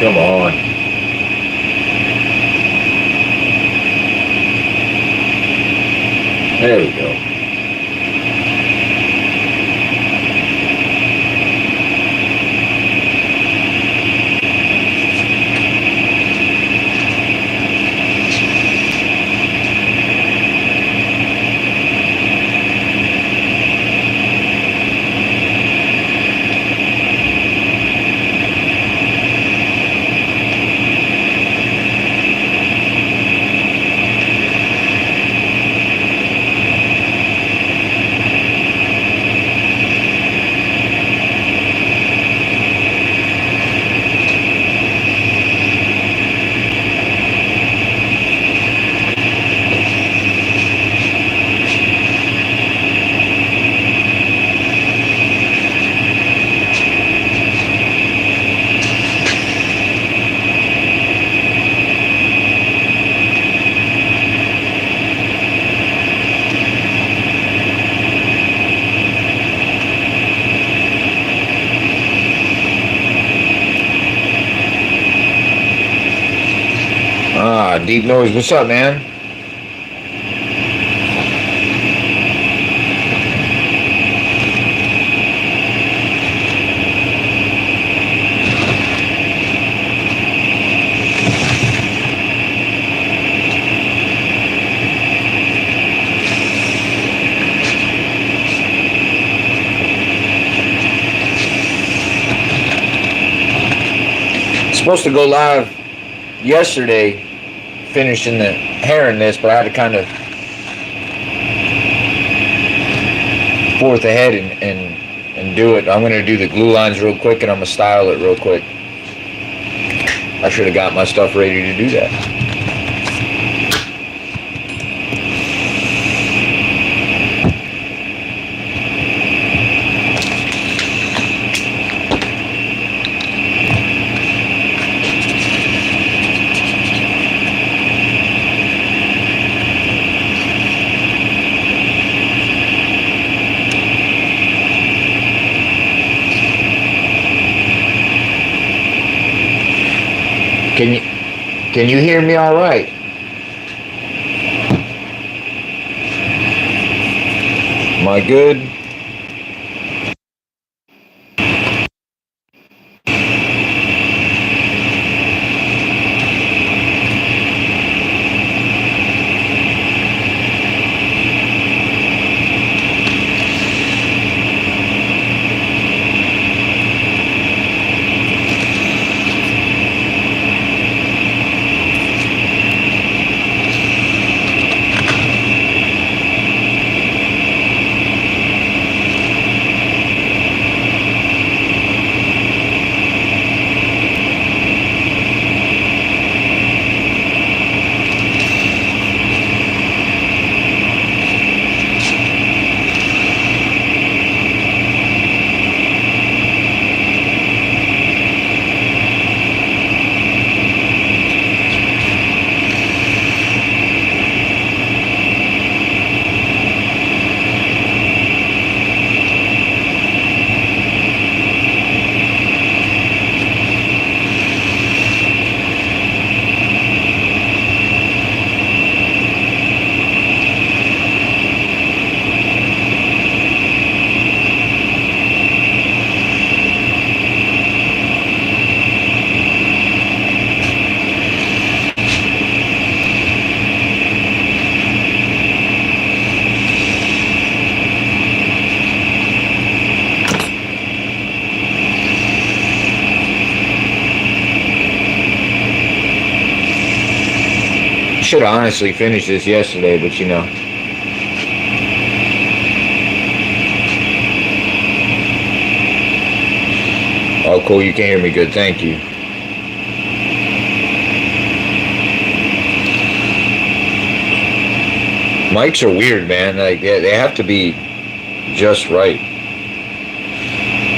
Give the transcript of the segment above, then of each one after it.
Come on. There we go. Deep Noise, what's up, man? Supposed to go live yesterday, finishing the hair in this, but I had to kind of forth ahead and do it. I'm going to do the glue lines real quick, and I'm going to style it real quick. I should have got my stuff ready to do that. Can you hear me all right? Am I good? Should have honestly finished this yesterday, but you know. Oh, cool. You can hear me good. Thank you. Mics are weird, man. Like they have to be just right.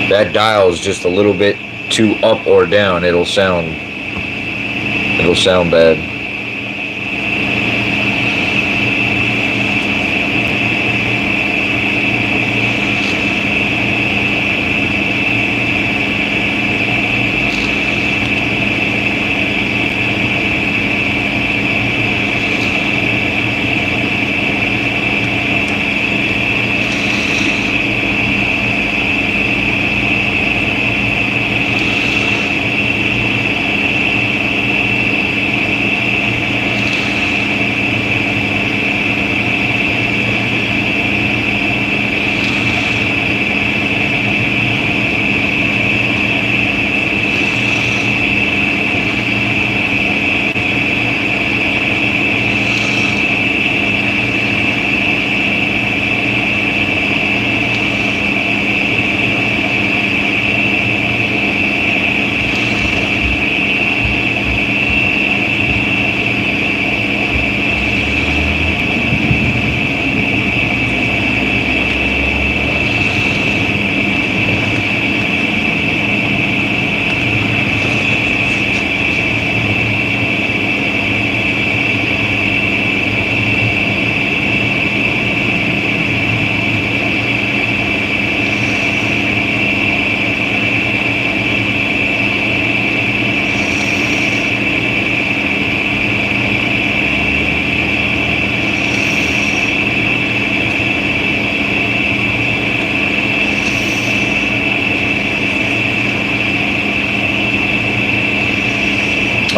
That dial is just a little bit too up or down. It'll sound bad.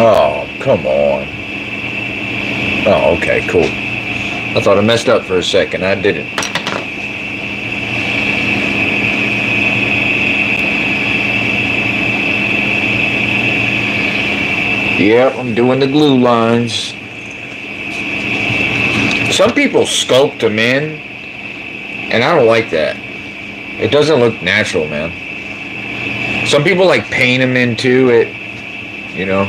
Oh, come on. Oh, okay, cool. I thought I messed up for a second. I didn't. Yep, I'm doing the glue lines. Some people sculpt them in, and I don't like that. It doesn't look natural, man. Some people like paint them into it, you know.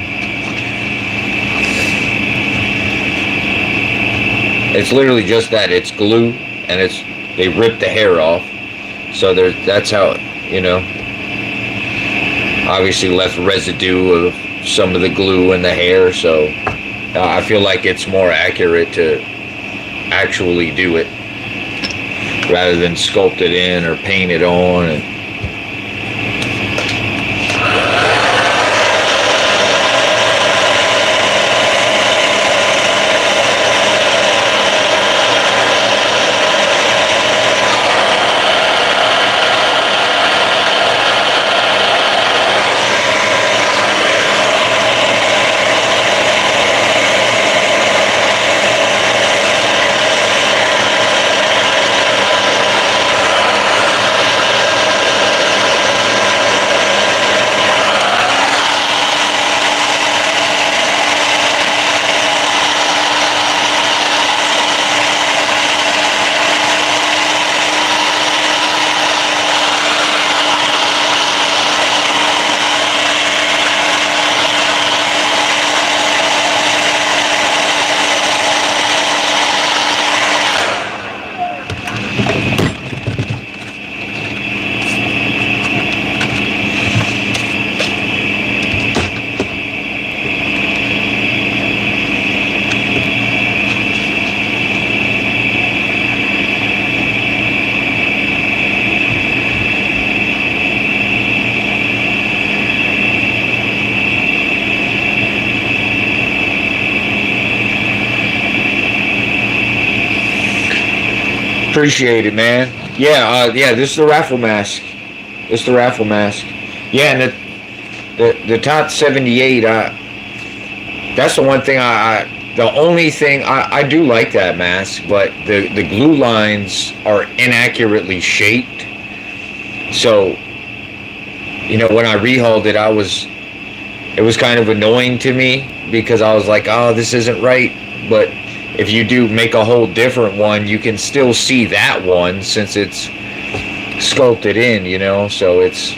It's literally just that. It's glue, and they rip the hair off. So that's how, you know. Obviously left residue of some of the glue in the hair, so I feel like it's more accurate to actually do it rather than sculpt it in or paint it on. And appreciate it, man. Yeah, yeah. This is the raffle mask. This is the raffle mask. Yeah, and the top 78. That's the one thing the only thing I do like that mask, but the glue lines are inaccurately shaped. So, you know, when I rehauled it, it was kind of annoying to me because I was like, oh, this isn't right. But if you do make a whole different one, you can still see that one since it's sculpted in, you know, so it's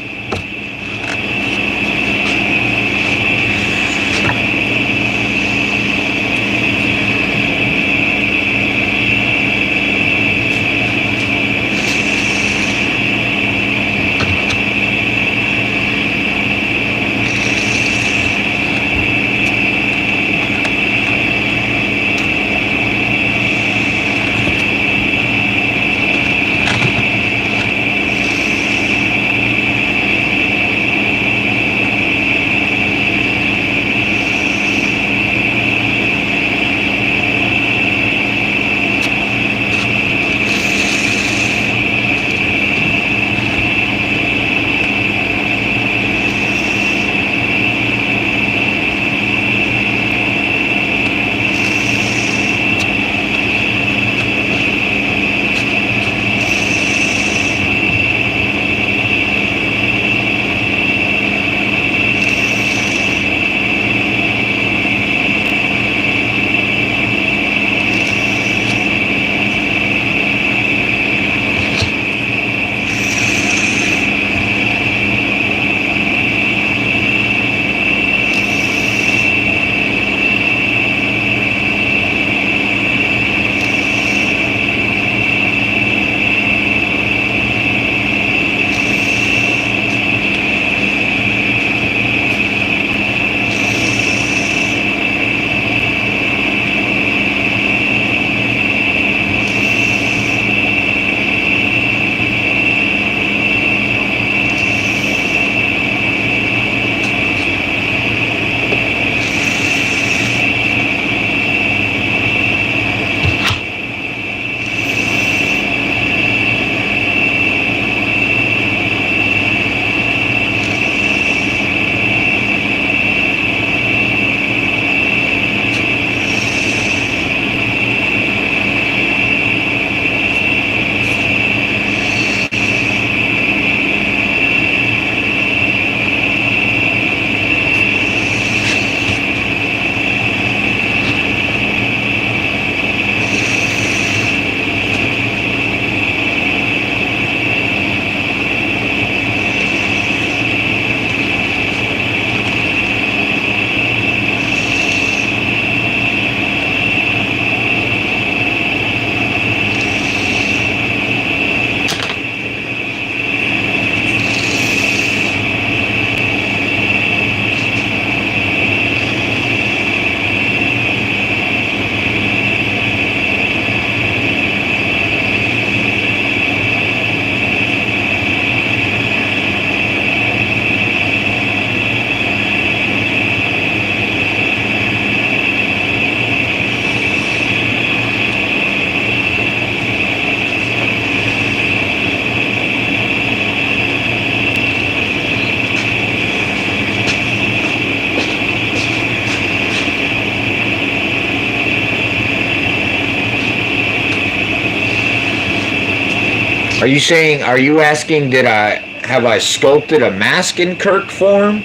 Are you saying? Are you asking? Did I have I sculpted a mask in Kirk form,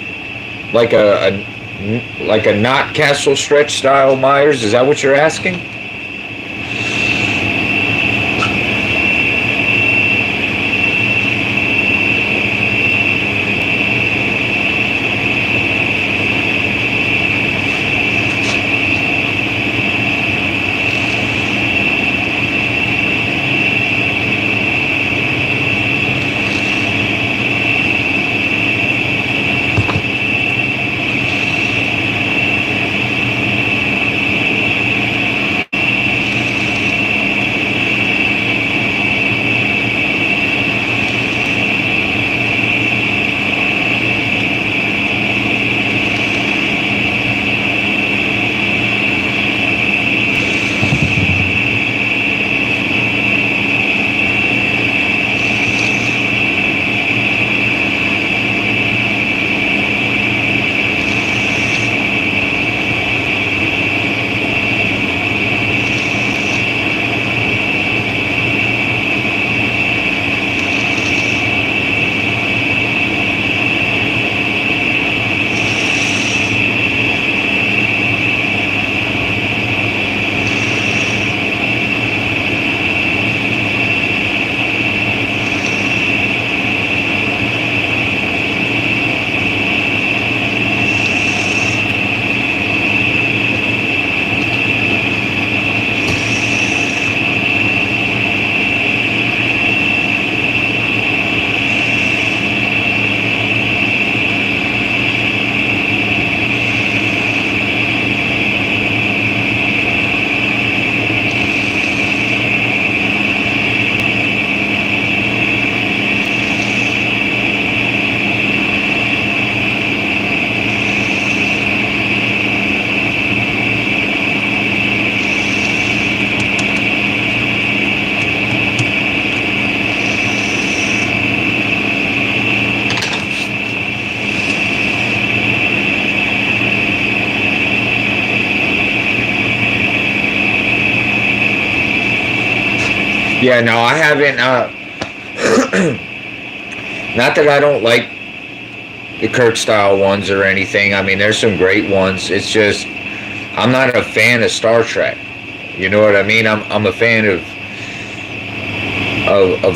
like a not Castle Stretch style Myers? Is that what you're asking? Yeah, no, I haven't. Not that I don't like the Kirk style ones or anything. I mean, there's some great ones. It's just I'm not a fan of Star Trek. You know what I mean? I'm a fan of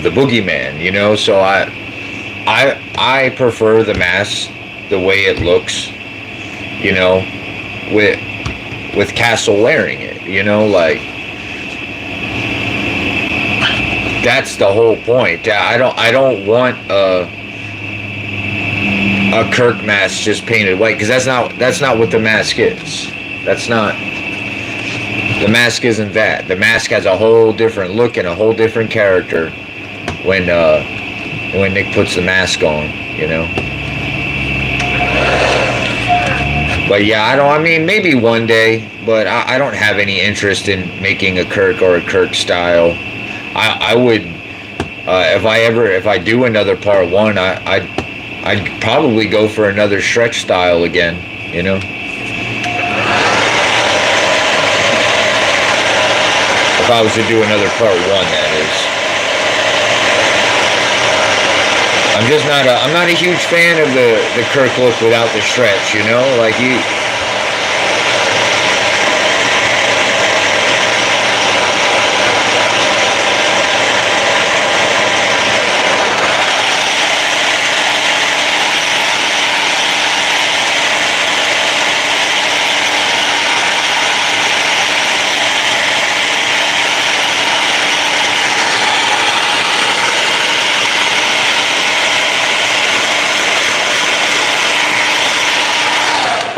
the Boogeyman. You know, so I prefer the mask the way it looks. You know, with Castle wearing it. You know, like that's the whole point. I don't want a Kirk mask just painted white, because that's not what the mask is. That's not the mask. Isn't that the mask has a whole different look and a whole different character when Nick puts the mask on, you know. But yeah, I mean, maybe one day, but I don't have any interest in making a Kirk or a Kirk style. I would, if I do another part one, I'd probably go for another stretch style again, you know. If I was to do another part one, that is. I'm not a huge fan of the Kirk look without the stretch, you know, like you.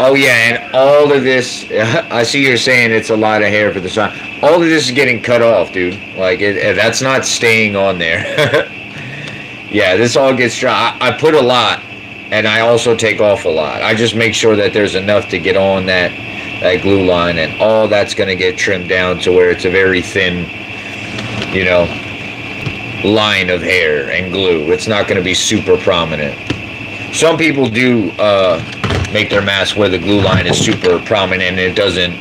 Oh yeah, and all of this, I see you're saying it's a lot of hair for the song. All of this is getting cut off, dude. Like, that's not staying on there. Yeah, this all gets dry. I put a lot, and I also take off a lot. I just make sure that there's enough to get on that glue line, and all that's going to get trimmed down to where it's a very thin, you know, line of hair and glue. It's not going to be super prominent. Some people do make their mask where the glue line is super prominent and it doesn't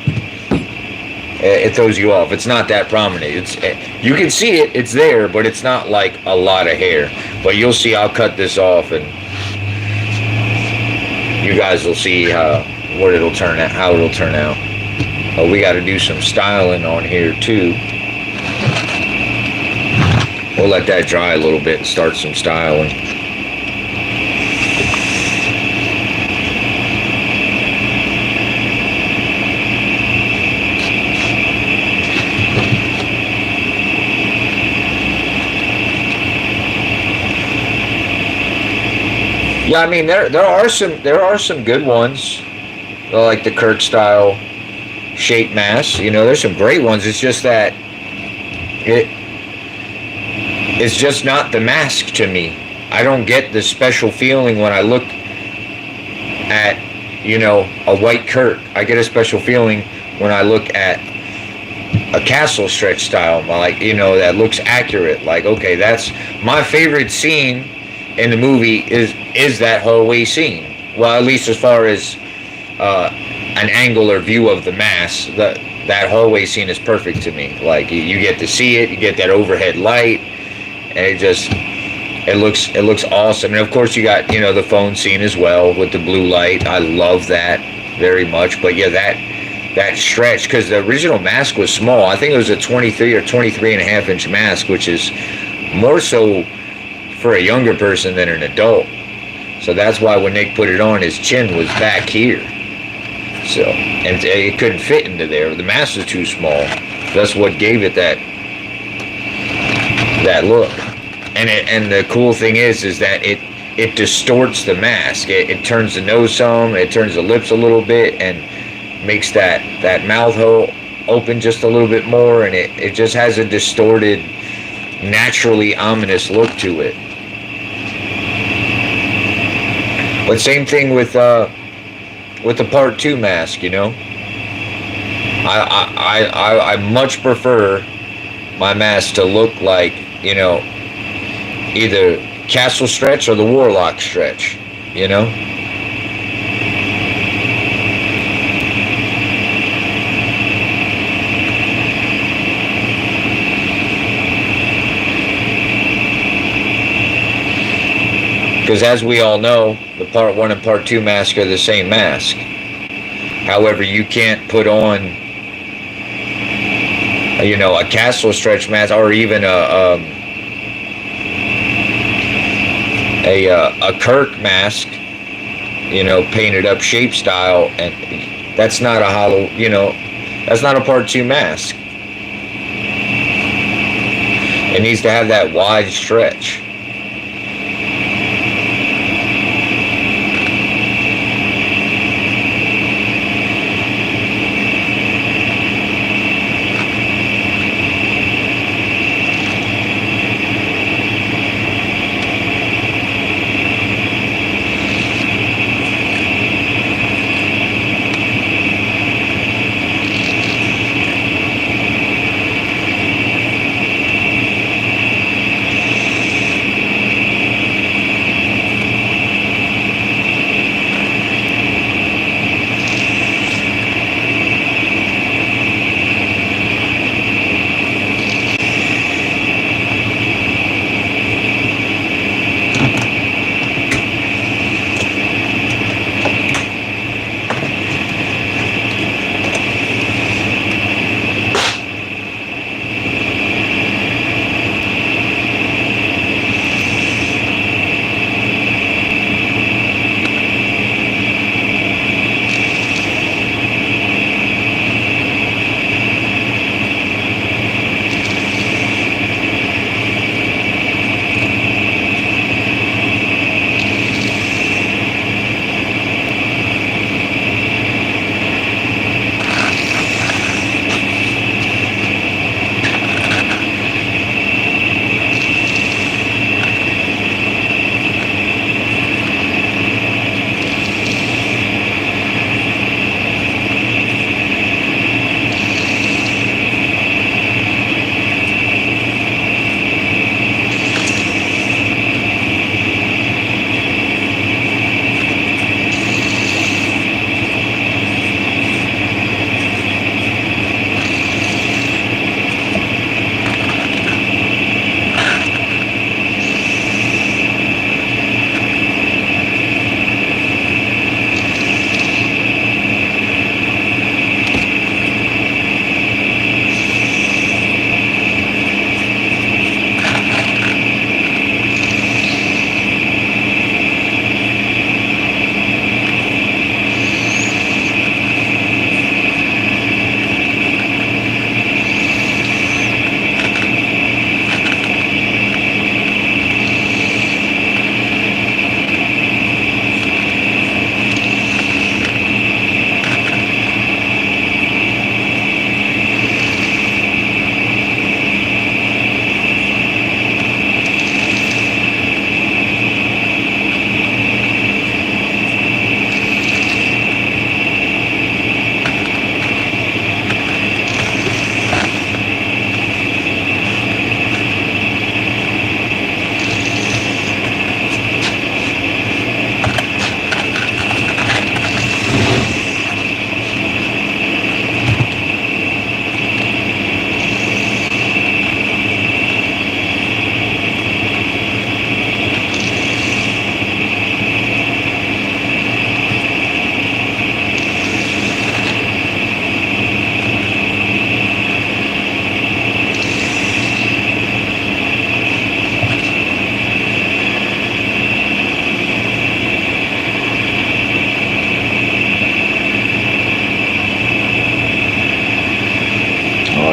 It throws you off. It's not that prominent. You can see it. It's there, but it's not like a lot of hair. But you'll see. I'll cut this off, and you guys will see what it'll turn out. How it'll turn out. Oh, we got to do some styling on here too. We'll let that dry a little bit and start some styling. Yeah, I mean there are some good ones, like the Kirk style shape mask. You know, there's some great ones. It's just that it's just not the mask to me. I don't get the special feeling when I look at, you know, a white Kirk. I get a special feeling when I look at a castle stretch style, like, you know, that looks accurate. Like, okay, that's my favorite scene in the movie is that hallway scene. Well, at least as far as an angle or view of the mask, that hallway scene is perfect to me. Like, you get to see it, you get that overhead light, and it looks awesome. And of course you got, you know, the phone scene as well with the blue light. I love that very much. But yeah, that stretch, because the original mask was small. I think it was a 23 or 23 and a half inch mask, which is more so for a younger person than an adult. So that's why when Nick put it on, his chin was back here. So, and it couldn't fit into there. The mask was too small. That's what gave it that look. And the cool thing is that it distorts the mask. It turns the nose some, it turns the lips a little bit, and makes that mouth hole open just a little bit more, and it just has a distorted, naturally ominous look to it. But same thing with the Part 2 mask, you know. I much prefer my mask to look like, you know, either Castle Stretch or the Warlock Stretch, you know. Because as we all know, the Part 1 and Part 2 mask are the same mask. However, you can't put on, you know, a Castle Stretch mask or even a Kirk mask, you know, painted up shape style, and that's not a hollow, you know, that's not a Part 2 mask. It needs to have that wide stretch.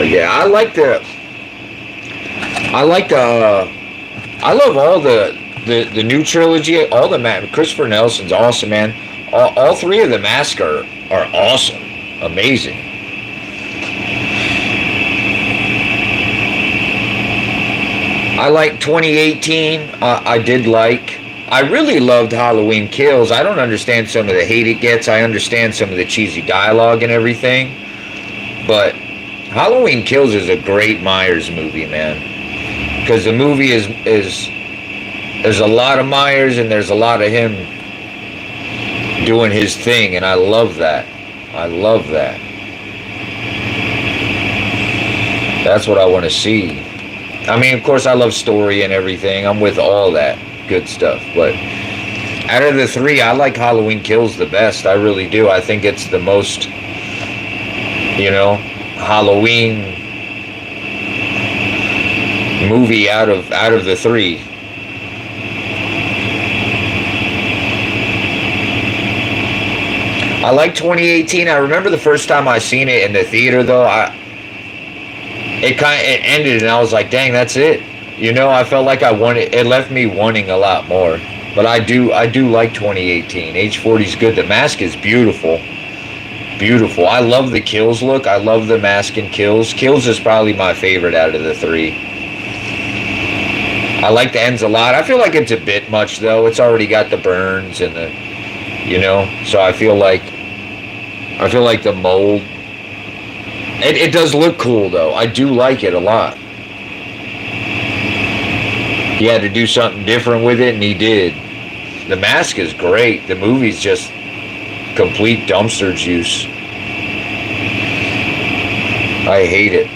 Yeah, I love all the new trilogy. All the Christopher Nelson's awesome, man. All three of the Mask are awesome, amazing. I like 2018. I did like. I really loved Halloween Kills. I don't understand some of the hate it gets. I understand some of the cheesy dialogue and everything, but Halloween Kills is a great Myers movie, man. Because the movie is there's a lot of Myers and there's a lot of him doing his thing, and I love that. I love that. That's what I want to see. I mean, of course, I love story and everything. I'm with all that good stuff. But out of the three, I like Halloween Kills the best. I really do. I think it's the most, Halloween movie out of the three. I like 2018. I remember the first time I seen it in the theater, though. It ended, and I was like, "Dang, that's it." I felt like I wanted. It left me wanting a lot more. But I do like 2018. H40 is good. The Mask is beautiful, beautiful. I love the Kills look. I love the Mask and Kills. Kills is probably my favorite out of the three. I like the ends a lot. I feel like it's a bit much, though. It's already got the burns and the, So I feel like the mold. It does look cool, though. I do like it a lot. He had to do something different with it, and he did. The Mask is great. The movie's just complete dumpster juice. I hate it.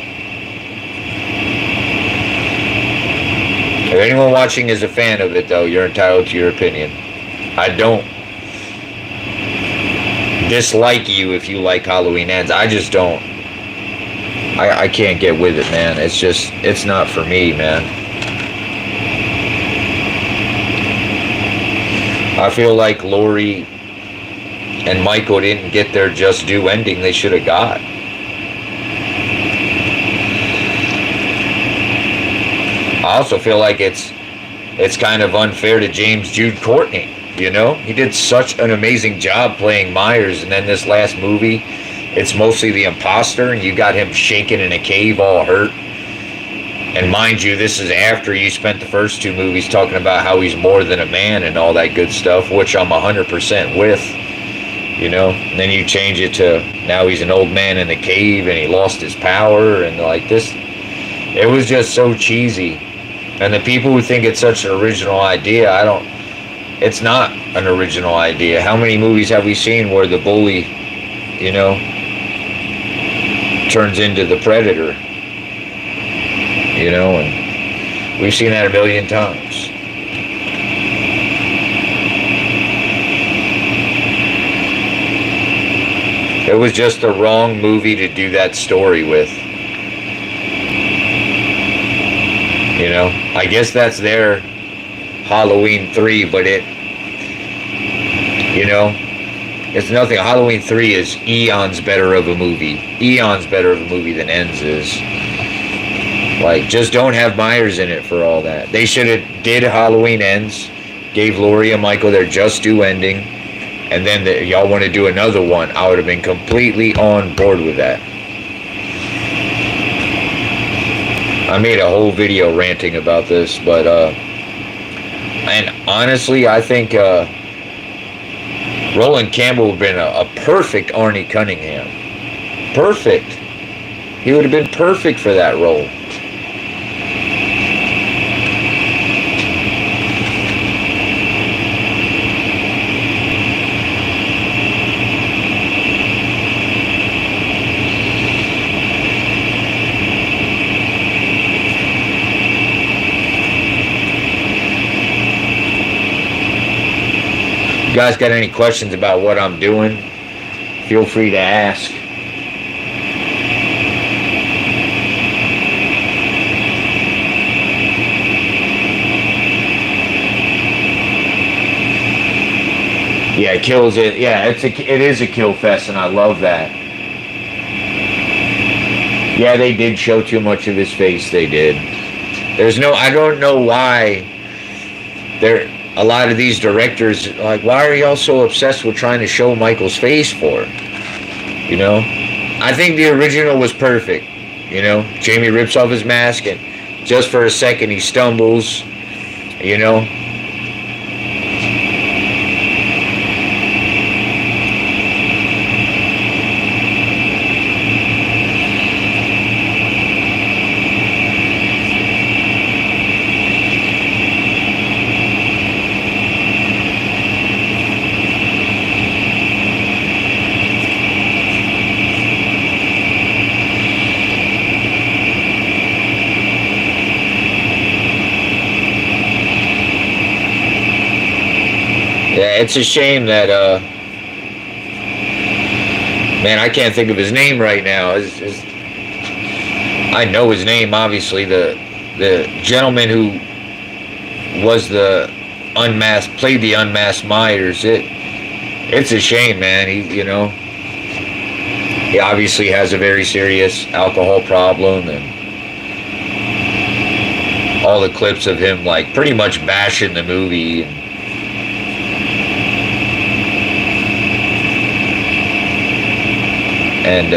If anyone watching is a fan of it, though, you're entitled to your opinion. I don't dislike you if you like Halloween Ends. I just don't. I can't get with it, man. It's not for me, man. I feel like Laurie and Michael didn't get their just due ending they should have got. I also feel like it's kind of unfair to James Jude Courtney, He did such an amazing job playing Myers, and then this last movie, it's mostly the imposter, and you got him shaking in a cave all hurt. And mind you, this is after you spent the first two movies talking about how he's more than a man and all that good stuff, which I'm 100% with, And then you change it to now he's an old man in a cave and he lost his power and like this. It was just so cheesy. And the people who think it's such an original idea, it's not an original idea. How many movies have we seen where the bully, turns into the predator? And we've seen that a million times. It was just the wrong movie to do that story with. I guess that's their Halloween 3, but it's nothing. Halloween 3 is eons better of a movie. Eons better of a movie than Ends is. Like, just don't have Myers in it for all that. They should have did Halloween Ends, gave Laurie and Michael their just due ending, and then y'all want to do another one. I would have been completely on board with that. I made a whole video ranting about this, but and honestly, I think Roland Campbell would have been a perfect Arnie Cunningham. Perfect. He would have been perfect for that role. You guys got any questions about what I'm doing? Feel free to ask. Yeah, it kills it. Yeah, it is a kill fest, and I love that. Yeah, they did show too much of his face. They did. There's no. I don't know why. There. A lot of these directors, like, why are y'all so obsessed with trying to show Michael's face for? You know, I think the original was perfect. You know, Jamie rips off his mask and just for a second he stumbles. You know. Yeah, it's a shame that man, I can't think of his name right now. I know his name, obviously. The gentleman who was the unmasked, played the unmasked Myers. It's a shame, man. He obviously has a very serious alcohol problem, and all the clips of him like pretty much bashing the movie. And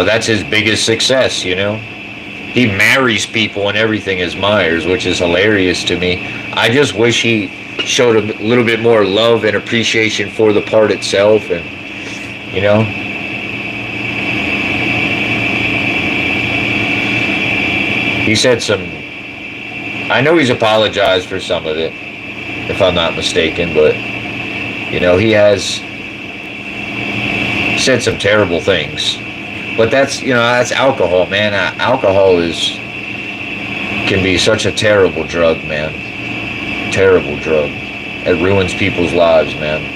that's his biggest success. He marries people and everything as Myers, which is hilarious to me. I just wish he showed a little bit more love and appreciation for the part itself. And he said some, I know he's apologized for some of it, if I'm not mistaken, but he has said some terrible things. But that's alcohol, man. Alcohol can be such a terrible drug, man. Terrible drug. It ruins people's lives, man.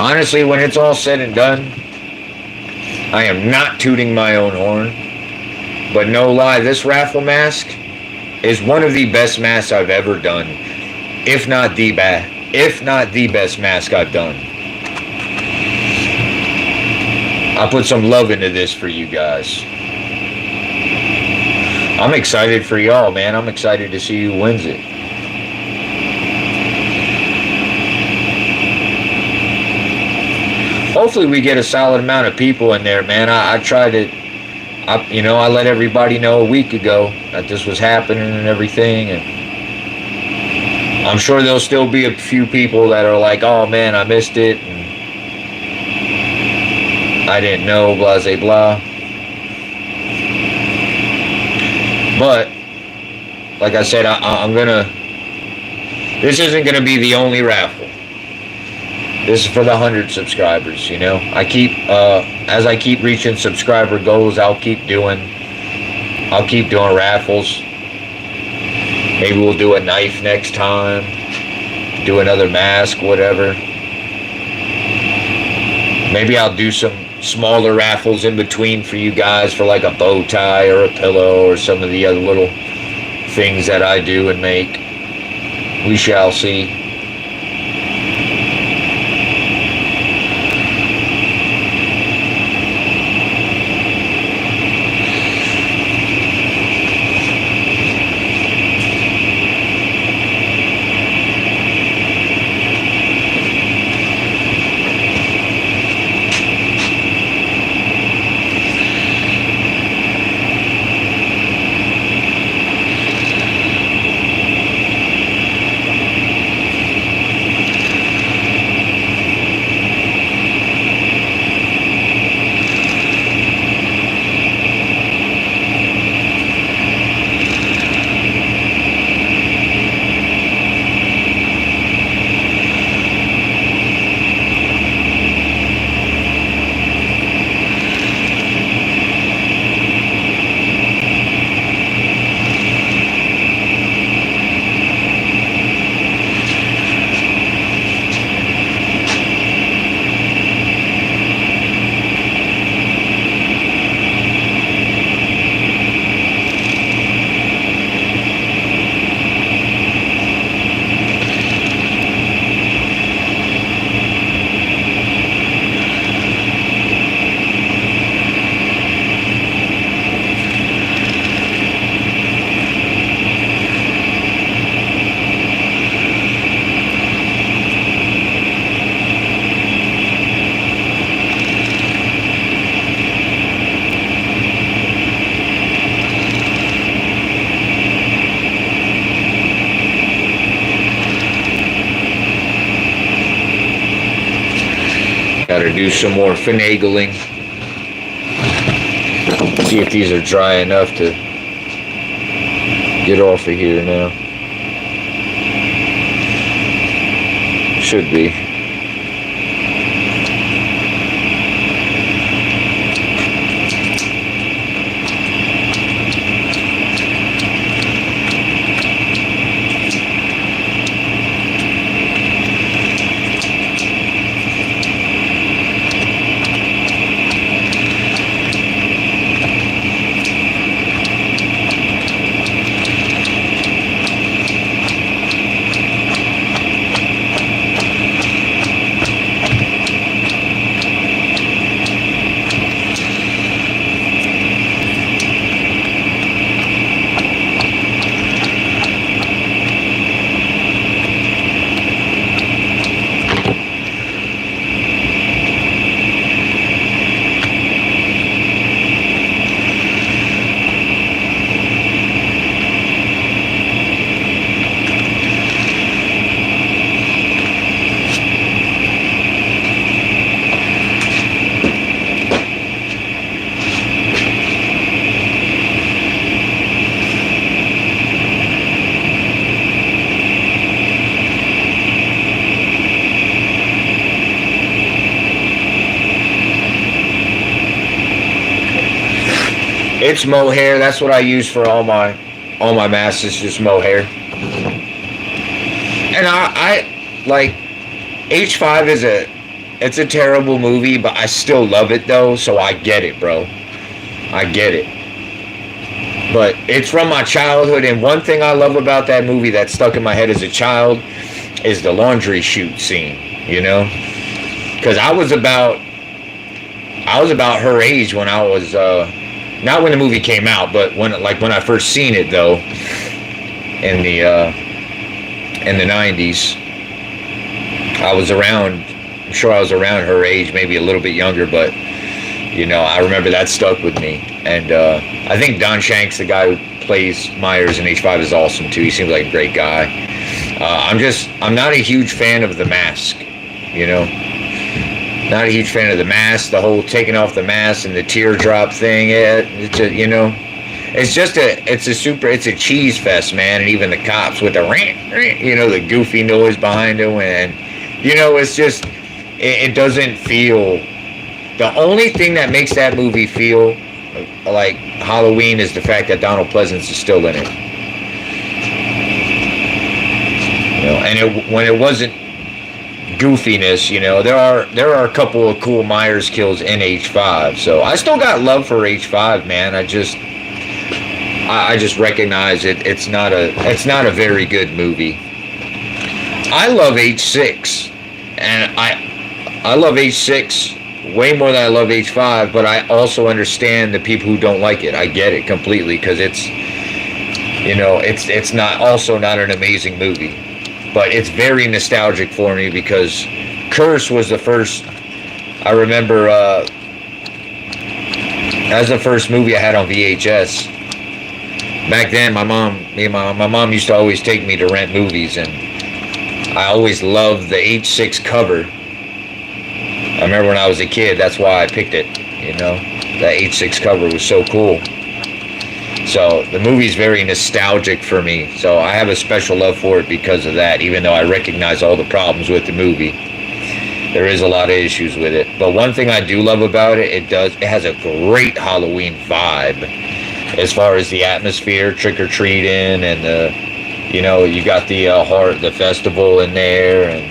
Honestly, when it's all said and done, I am not tooting my own horn. But no lie, this raffle mask is one of the best masks I've ever done. If not the best mask I've done. I put some love into this for you guys. I'm excited for y'all, man. I'm excited to see who wins it. Hopefully we get a solid amount of people in there, man. I let everybody know a week ago that this was happening and everything, and I'm sure there'll still be a few people that are like, oh man, I missed it, and I didn't know, blah, blah, blah. But, like I said, this isn't gonna be the only raffle. This is for the 100 subscribers, as I keep reaching subscriber goals, I'll keep doing raffles. Maybe we'll do a knife next time, do another mask, whatever. Maybe I'll do some smaller raffles in between for you guys for like a bow tie or a pillow or some of the other little things that I do and make. We shall see. Gotta do some more finagling. See if these are dry enough to get off of here now. Should be. It's mohair. That's what I use for all my masks. Is just mohair. And I like H5 is it's a terrible movie, but I still love it though. So I get it, bro. I get it. But it's from my childhood, and one thing I love about that movie that stuck in my head as a child is the laundry chute scene. You know, because I was about her age when I was. Not when the movie came out, but when I first seen it though, in the 90s, I was around. I'm sure I was around her age, maybe a little bit younger, but you know, I remember that stuck with me. And I think Don Shanks, the guy who plays Myers in H5, is awesome too. He seems like a great guy. I'm not a huge fan of The Mask, you know. Not a huge fan of The Mask, the whole taking off the mask and the teardrop thing. It's a, you know, it's a cheese fest, man. And even the cops with the rant, you know, the goofy noise behind them, and you know, it's just it doesn't feel. The only thing that makes that movie feel like Halloween is the fact that Donald Pleasance is still in it. You know, and when it wasn't goofiness, you know, there are a couple of cool Myers kills in H5, so I still got love for H5, man. I just recognize it's not a very good movie. I love H6, and I love H6 way more than I love H5, but I also understand the people who don't like it. I get it completely, because it's, you know, it's not an amazing movie. But it's very nostalgic for me because Curse was the first, I remember, as the first movie I had on VHS. Back then, my mom used to always take me to rent movies, and I always loved the H6 cover. I remember when I was a kid, that's why I picked it, you know. That H6 cover was so cool. So the movie's very nostalgic for me. So I have a special love for it because of that, even though I recognize all the problems with the movie. There is a lot of issues with it. But one thing I do love about it, it has a great Halloween vibe. As far as the atmosphere, trick-or-treating, and you know, you got the festival in there, and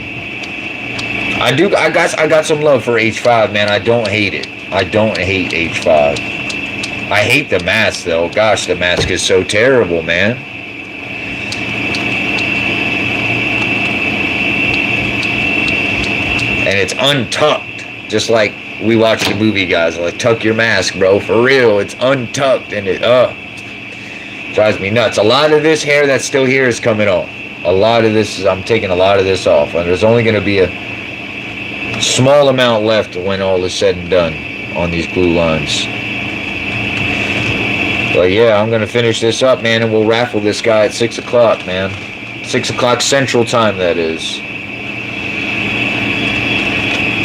I got some love for H5, man. I don't hate it. I don't hate H5. I hate The Mask, though. Gosh, The Mask is so terrible, man. And it's untucked, just like we watch the movie, guys. Like, tuck your mask, bro. For real, it's untucked, and it drives me nuts. A lot of this hair that's still here is coming off. I'm taking a lot of this off, and there's only going to be a small amount left when all is said and done on these glue lines. But yeah, I'm going to finish this up, man, and we'll raffle this guy at 6 o'clock, man. 6 o'clock Central Time, that is.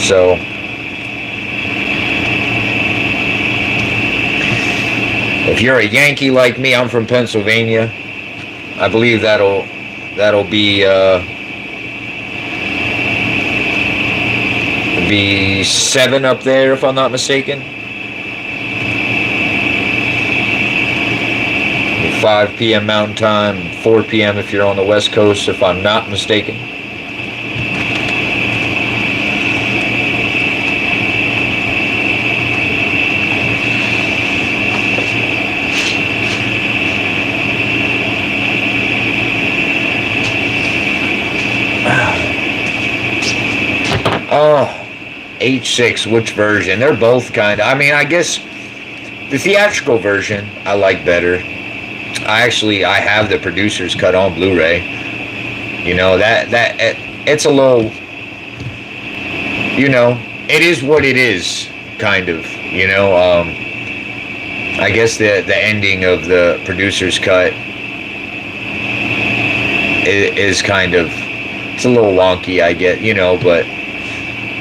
So, If you're a Yankee like me, I'm from Pennsylvania. I believe that'll be 7 up there, if I'm not mistaken. 5 p.m. Mountain Time, 4 p.m. if you're on the West Coast, if I'm not mistaken. Oh, H6, which version? They're both kind of, I mean, I guess the theatrical version I like better. I have the producer's cut on Blu-ray. You know, it's a little, you know, it is what it is, kind of, you know. I guess the ending of the producer's cut is kind of, it's a little wonky, I get, you know, but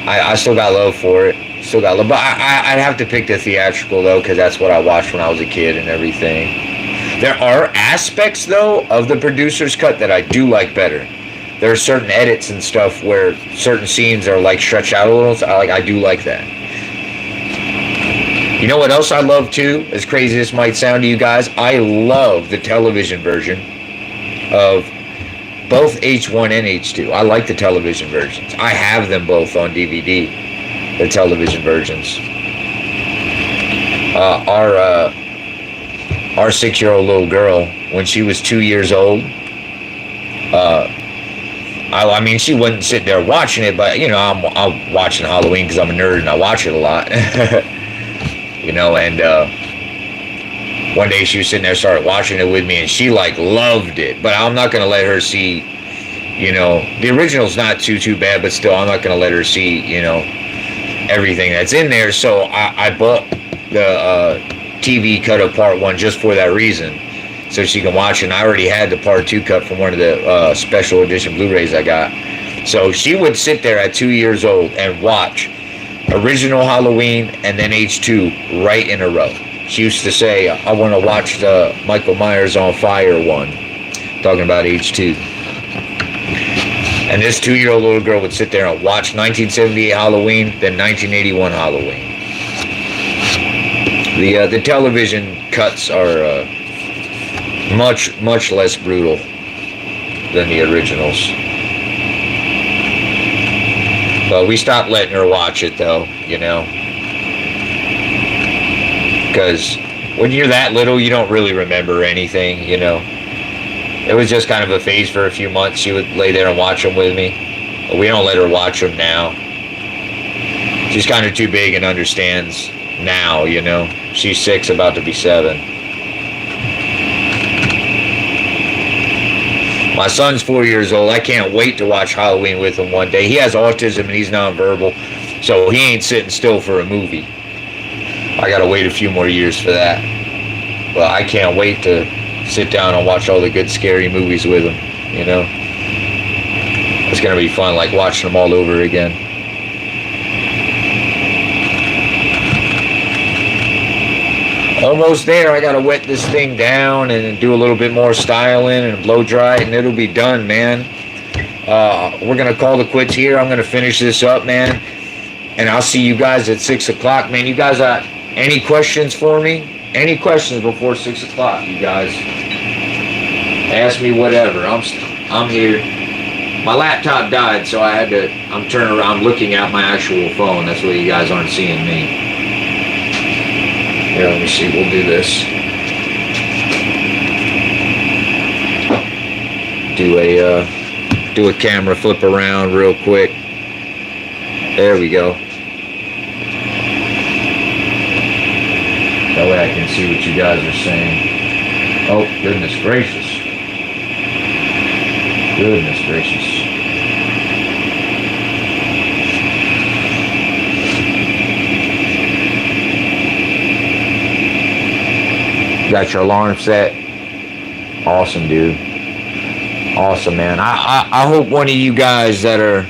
I still got love for it. Still got love, but I'd have to pick the theatrical though, because that's what I watched when I was a kid and everything. There are aspects, though, of the producer's cut that I do like better. There are certain edits and stuff where certain scenes are, like, stretched out a little. So I do like that. You know what else I love, too? As crazy as this might sound to you guys, I love the television version of both H1 and H2. I like the television versions. I have them both on DVD, the television versions. Our 6-year-old little girl, when she was 2 years old, I mean, she wasn't sitting there watching it, but, you know, I'm watching Halloween because I'm a nerd and I watch it a lot. You know, and one day she was sitting there, started watching it with me, and she, like, loved it. But I'm not going to let her see, you know, the original's not too bad, but still, I'm not going to let her see, you know, everything that's in there. So I bought the TV cut of part 1 just for that reason, so she can watch it. And I already had the part 2 cut from one of the special edition Blu-rays I got. So she would sit there at 2 years old and watch original Halloween and then H2 right in a row. She used to say, I want to watch the Michael Myers on Fire one, talking about H2. And this 2-year-old little girl would sit there and watch 1978 Halloween, then 1981 Halloween. The television cuts are much less brutal than the originals. But we stopped letting her watch it, though, you know. Because when you're that little, you don't really remember anything, you know. It was just kind of a phase for a few months. She would lay there and watch them with me. But we don't let her watch them now. She's kind of too big and understands now, you know. She's 6, about to be 7. My son's 4 years old. I can't wait to watch Halloween with him one day. He has autism and he's nonverbal, so he ain't sitting still for a movie. I gotta wait a few more years for that. But I can't wait to sit down and watch all the good scary movies with him, you know. It's gonna be fun, like watching them all over again. Almost there. I gotta wet this thing down and do a little bit more styling and blow dry it, and it'll be done, man. We're gonna call the quits here. I'm gonna finish this up, man, and I'll see you guys at 6 o'clock, man. You guys got any questions for me? Any questions before 6 o'clock, you guys? Ask me whatever. I'm here. My laptop died, so I had to. I'm turning around, looking at my actual phone. That's why you guys aren't seeing me. Here, let me see. We'll do this. Do a camera flip around real quick. There we go. That way I can see what you guys are saying. Oh, goodness gracious. Goodness gracious. Got your alarm set? Awesome, dude. Awesome, man. I hope one of you guys that are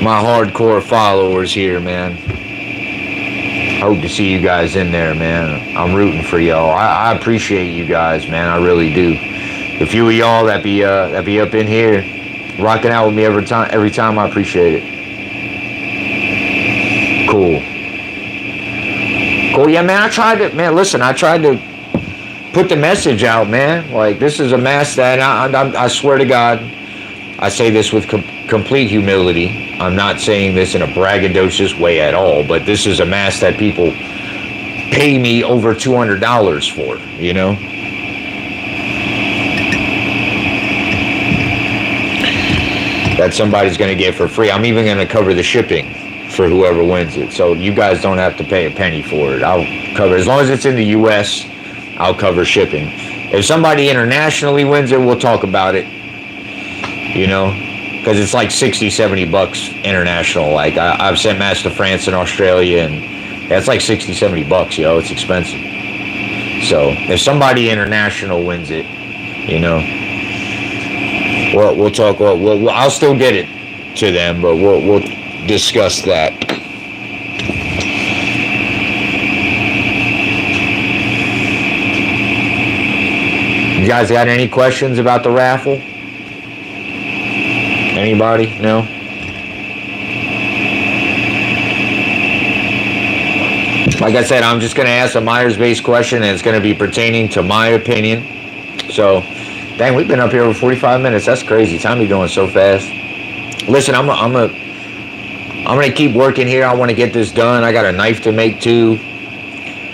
my hardcore followers here, man, hope to see you guys in there, man. I'm rooting for y'all. I appreciate you guys, man. I really do. A few of y'all that be up in here, rocking out with me every time. I appreciate it. Cool. Yeah, man. I tried to put the message out, man. Like, this is a mass that I swear to God, I say this with complete humility. I'm not saying this in a braggadocious way at all, but this is a mask that people pay me over $200 for, you know? That somebody's going to get for free. I'm even going to cover the shipping for whoever wins it. So you guys don't have to pay a penny for it. I'll cover, as long as it's in the U.S., I'll cover shipping. If somebody internationally wins it, we'll talk about it, you know? Because it's like 60, 70 bucks international. Like, I've sent masks to France and Australia, and that's like 60, 70 bucks, yo. It's expensive. So if somebody international wins it, you know, we'll talk. I'll still get it to them, but we'll discuss that. You guys got any questions about the raffle? Anybody? No? Like I said, I'm just going to ask a Myers-based question, and it's going to be pertaining to my opinion. So, dang, we've been up here for 45 minutes. That's crazy. Time be going so fast. Listen, I'm going to keep working here. I want to get this done. I got a knife to make too.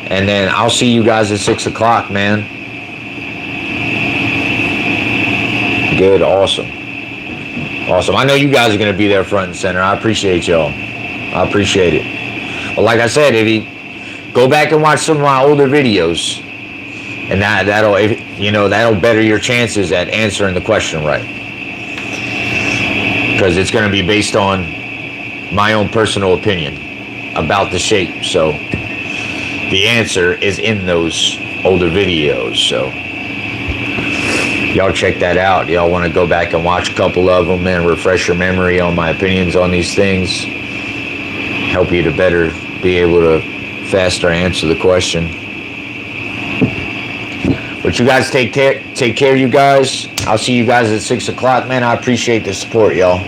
And then I'll see you guys at 6 o'clock, man. Good. Awesome. I know you guys are going to be there front and center. I appreciate y'all. I appreciate it. Well, like I said, if you go back and watch some of my older videos, and that'll better your chances at answering the question right. Because it's going to be based on my own personal opinion about the shape. So the answer is in those older videos. So y'all check that out. Y'all want to go back and watch a couple of them and refresh your memory on my opinions on these things. Help you to better be able to faster answer the question. But you guys take care, you guys. I'll see you guys at 6 o'clock, man. I appreciate the support, y'all.